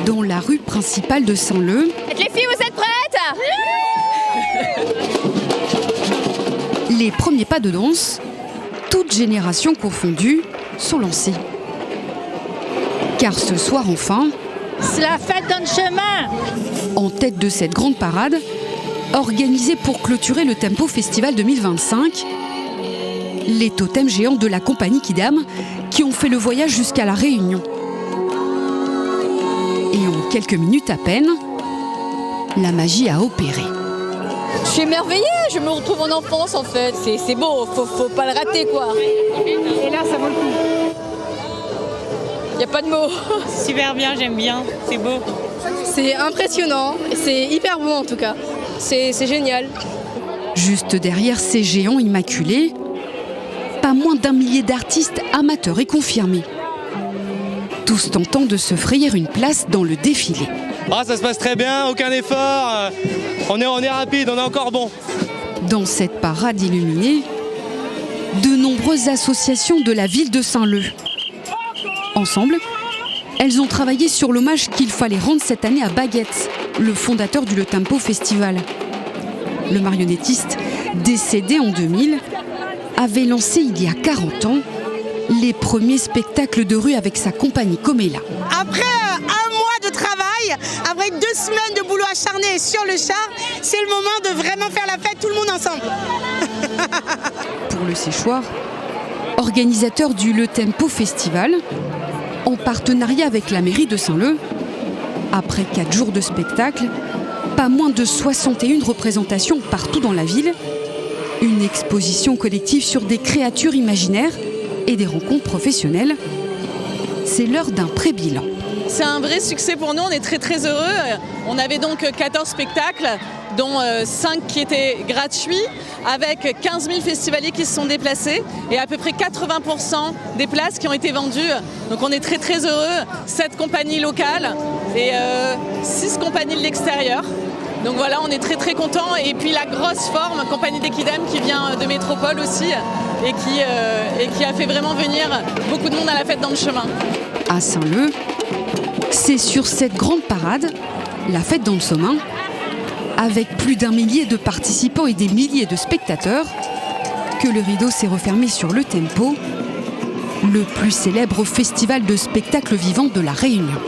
Dans la rue principale de Saint-Leu, Les filles, vous êtes prêtes? les premiers pas de danse, toutes générations confondues, sont lancés. Car ce soir enfin, C'est la fête dans le chemin. en tête de cette grande parade, organisée pour clôturer le Tempo Festival 2025, les totems géants de la compagnie Quidam qui ont fait le voyage jusqu'à La Réunion. Et en quelques minutes à peine, la magie a opéré. Je suis émerveillée, je me retrouve en enfance en fait. C'est beau, faut pas le rater quoi. Et là, ça vaut le coup. Y a pas de mots. Super bien, j'aime bien, c'est beau. C'est impressionnant, c'est hyper beau en tout cas. C'est génial. Juste derrière ces géants immaculés, pas moins d'1 millier d'artistes amateurs et confirmés. Tous tentant de se frayer une place dans le défilé. Ah, ça se passe très bien, aucun effort, on est rapide, on est encore bon. Dans cette parade illuminée, de nombreuses associations de la ville de Saint-Leu. Ensemble, elles ont travaillé sur l'hommage qu'il fallait rendre cette année à Baguette, le fondateur du Le Tempo Festival. Le marionnettiste, décédé en 2000, avait lancé il y a 40 ans les premiers spectacles de rue avec sa compagnie Comella. Après un mois de travail, après 2 semaines de boulot acharné sur le char, c'est le moment de vraiment faire la fête tout le monde ensemble. Pour le Séchoir, organisateur du Le Tempo Festival, en partenariat avec la mairie de Saint-Leu, après 4 jours de spectacle, pas moins de 61 représentations partout dans la ville, une exposition collective sur des créatures imaginaires et des rencontres professionnelles. C'est l'heure d'un pré-bilan. C'est un vrai succès pour nous, on est très très heureux. On avait donc 14 spectacles, dont 5 qui étaient gratuits, avec 15 000 festivaliers qui se sont déplacés et à peu près 80% des places qui ont été vendues. Donc on est très très heureux, 7 compagnies locales et 6 compagnies de l'extérieur. Donc voilà, on est très très contents. Et puis la grosse forme, compagnie des Quidam qui vient de métropole aussi et qui a fait vraiment venir beaucoup de monde à la fête dans le chemin. À Saint-Leu, c'est sur cette grande parade, la fête dans le chemin, avec plus d'1 millier de participants et des milliers de spectateurs, que le rideau s'est refermé sur le Tempo, le plus célèbre festival de spectacles vivants de La Réunion.